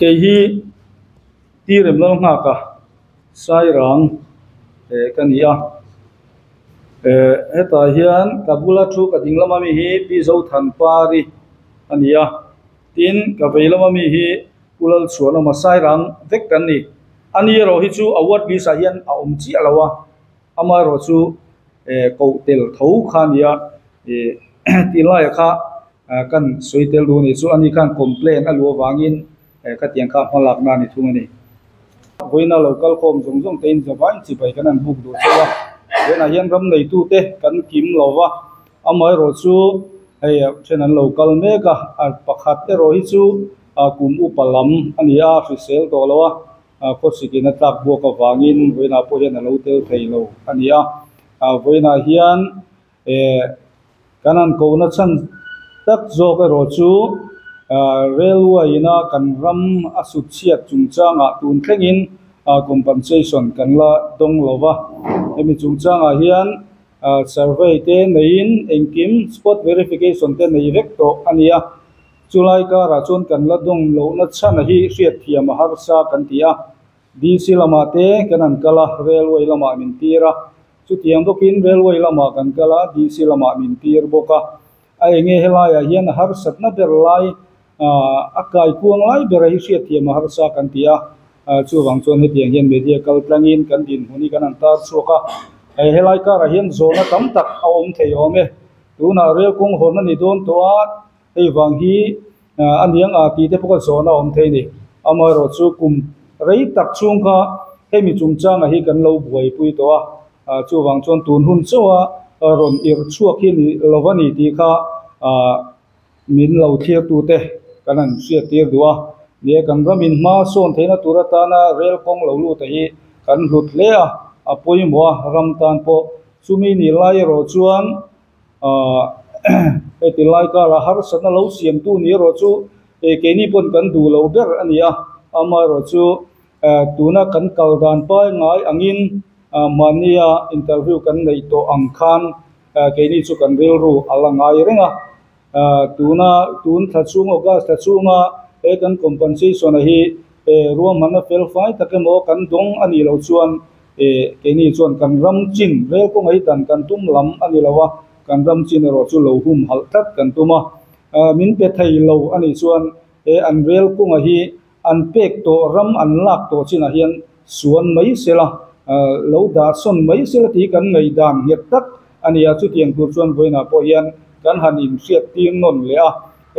cái hi ti rem lo nga ka sai rang kan ia heta hian kabula thu ka dinglama mi hi pi zo than pari ania tin ka veilama mi hi ulal chuan ma sai rang vek kan ni ani ro hi chu awat li sa hian a om chi alawa ama ro chu ko tel tho khania ti lai kha kan soitel du ni chu ani kan complain alu wangin ka tiang kha malak na ni thungani voina local khom jong tein jawan chi pai kan an buk do chewa vena hian ram nei tu te kan kim lowa amai ro chu hei chen an local meka pakhat te ro hi chu kum upalam ania official to lowa khosikina tak bo ka wangin voina po hian alo tel theilo ania voina hian kanan ko na chan tak zo ka ro chu railway na kan ram asut chiat chungchanga tun thlengin compensation kan la dong lova emi chungchanga hian survey te nein engkim spot verification te nei vek to ania chulai ka ra chon kan la dong lo na chana hi hriat thiam har sa kan tia dc lama te kanan kala railway lama min tira chu tiang dokin railway lama kan kala dc lama min tir boka ai nge helaya hian har satna ber lai akai kuang lai ber hi hriat thiam har sa kan tia chu wang chon he tiang hian media kal tlangin kan din huni kan an tar chuka ai helai ka ra hian zona tam tak a om thei ome tuna rel kong hon ani don to a ei wang hi aniang a ti te pokal zona om thei ni ama ro chu kum rei tak chung kha hemi chungchang a hi kan lo buai pui to a chu wang chon tun hun chowa ron ir chuak hi ni lovani ti kha min lo thia tu te kanan sia tir duwa le kan ramin ma son theina turata na rel kong lo lu te hi kan hlut le a poi mo ram tan po sumi ni lai ro chuan ti lai ka ra har sana lo siam tu ni ro chu ke ni pon kan du lo ber ania ama ro chu tuna kan kal dan pai ngai angin mania interview kan nei to ang khan ke ni chu kan rel ru ala ngai renga tuna tun thachung oga thachunga kan compensation hi ruam man fel fai takemo kan dong ani lo chuan ke ni chuan kan ram chin rel ko ngai tan kan tum lam ani lawa kan ram chin ro chu lo hum hal that kan tuma min pe thai lo ani chuan an rel ko ngai an pek to ram an lak to china hian suan mai sela lo da son mai sela ti kan ngai dan hiat tak ania chu tiang tur chuan voina po hian kan han in hriat tim non le a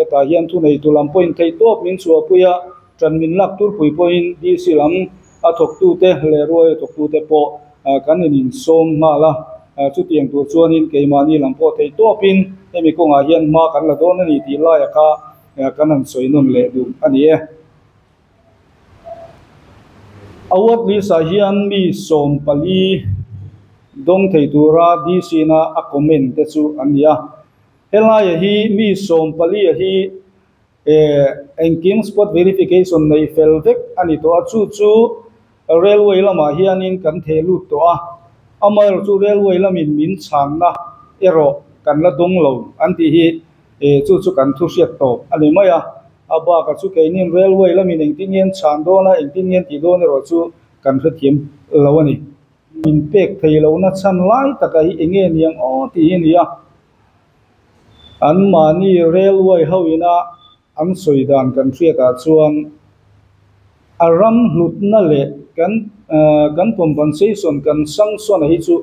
eta hian thu nei tulam point thei top min chu puya tran min lak tur pui point di silam a thok tu te le roi thok tu te po kan in som ma la chu tiang tur chuan in keimani lam po thei topin emi ko nga hian ma kan la don ani ti la ya kha kan an soi non le du ani awat li sa hian mi som pali dong thei tura di sina a comment te chu ania helai hi mi som pali hi engkim spot verification nei felvek ani to chu railway lama hianin kan thelu to amal chu railway lamin min changna ero kan la dong lo anti hi chu kan thu siat to ani maya aba ka chu keinin railway lamin engtingen chandona engtingen ti don ro chu kan thim lawani min pek thei lo na chan lai takai enge niang o ti hinia an mani railway hoina an soidan kan thria ka chuan aram hlut na le kan compensation kan sanction hi chu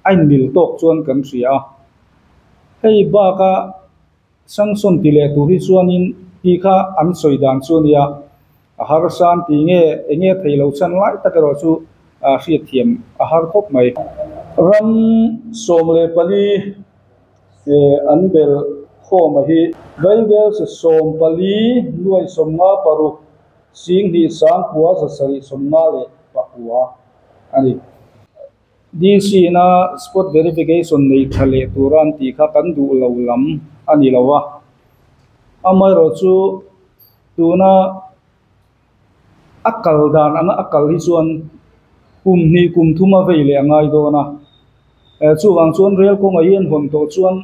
ain mil tok chuan kan thria hei ba ka sanction ti le tu hi chuan in ti kha an soidan chuania har san ti nge enge theilo chan lai takaro chu hriat thiam har khop mai ram som le pali an bel khoma hi vaibel se som pali nuai somna paru sing hi sang puwa sa sari somna le pakua ani dc na spot verification nei thale turan ti kha kan du lo lam ani lawa amai ro chu tuna akal dan anga akal hi chuan kum thuma veile angai do na chu wang chuan rel ko ngai en hon to chuan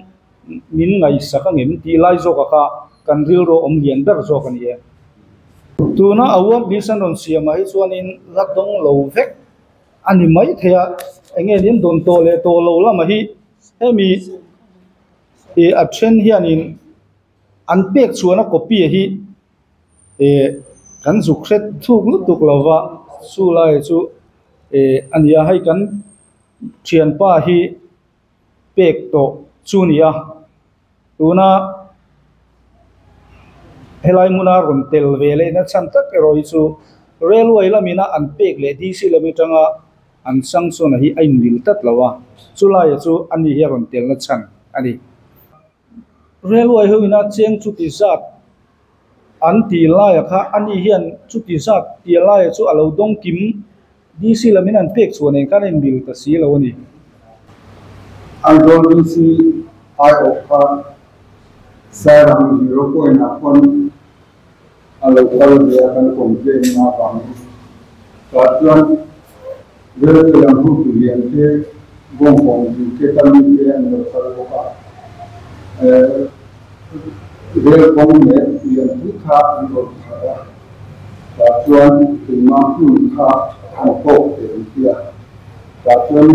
min ngai saka ngem ti lai zo ka kan ril ro om lian ber zo kan ye tuna award lisan ron siama hi chuanin ladong lo vek ani mai thea enge nin don to le to lo lama hi hemi e a then hianin an pek chuana copy hi e kan zukret thuk lu tuk lova su lai chu e ania hai kan thian pa hi pek to chunia tuna helai muna ron tel vele na chan tak roi chu railway lamina an pek le dc lamitanga an sang so na hi ai mil tat lawa chulai chu ani hi ron tel na chan ani railway hoina cheng chu ti zat an ti lai kha ani hian chu ti zat ti lai chu alo dong kim dc lamin an pek chuan en kan en mil ta si lo ni an don dc ai okha saram 0.1 alo kal dia kan complain na pang katlanvel lang hu lian ke bong bong ke tan ke an do sal ko ka vel bong me lian thu kha an do kha katlan ke ma hu kha an ko ke dia katlan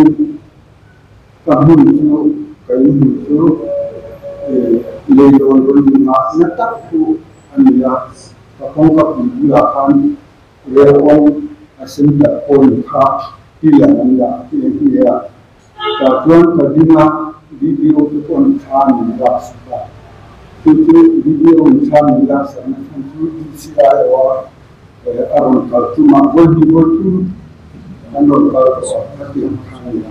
ka hu chu kai hu chu le don don ma na tak tu ania kapong kapila kan leong asim da pon kha pila nanda pila ta tuan kadina video tu pon khan da sa tu video khan da sa na tu sira wa aron kal tu ma gol tu anon kal ko ta ti khan ya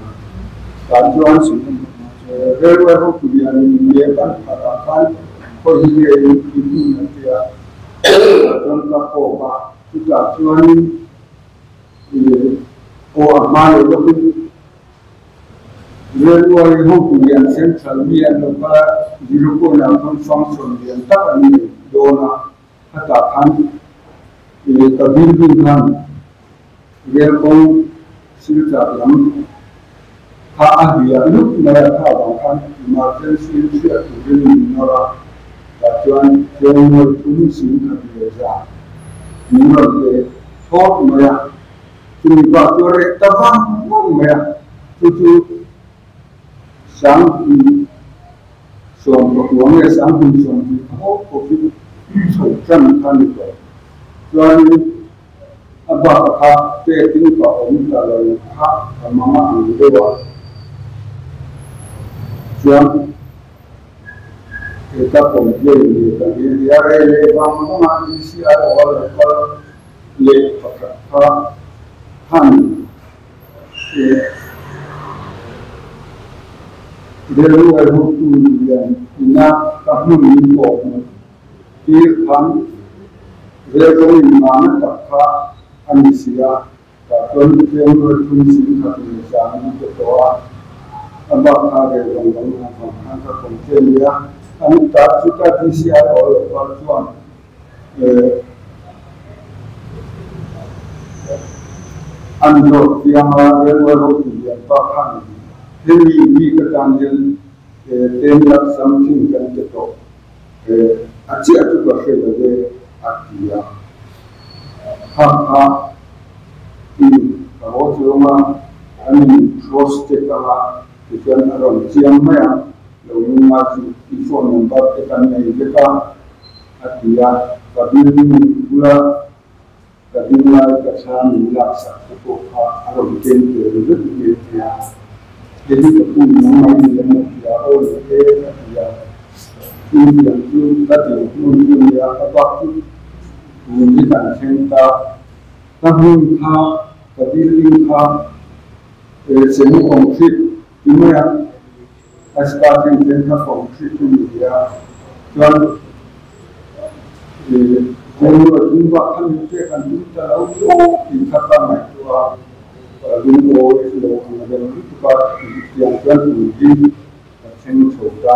ta tuan su railway ho tu ya ni le kan kan ko hi ni ni na ya don ka ko ba tu ka chuan o ma le lo ku railway ho tu ya central mi an lo ka diru ko na kon function ya ta ani do na ta khan ka bin khan rail ko sil ta lam ha a dia lu na ta ba khan emergency sia tu bin nora chuan chuan ngồi thun sinh thật là ra nhưng mà về thoát mà thì vào chỗ này ta vắng mà chú sáng thì sống một ngày sáng thì sống thì thoát có cái sầu chân thanh rồi chuan anh bảo ha để tính bảo ông ta là ha mà ăn được rồi chuan kita komplain kita dia rele bang mana isi ada orang kalau le pakai han dia lu ada tu yang ina kamu ni kok dia han dia kau ni mana pakai han isia kalau dia lu tu isi kamu jangan berdoa abang ada orang orang komplain dia anh ta suka disi ai ở Palchuan anh rồi yang lain baru dia bahkan ini ketangan tembak something kan itu aja juga sebagai artinya ha ini kalau cuma ani trust kita bukan orang siapa lalu masih phone number tekan mereka artinya kabin pula kabinlah kesan laksa itu orang kenal itu dia jadi kepunyaan yang dia oleh dia ini yang tu tadi mungkin dia apa tu mungkin cinta tahun kabin semua konflik ini yang starting center konflik ini dia dan kalau jumpa kan kita kan kita tahu kita ramai tua dulu itu ada yang kan mungkin seni coba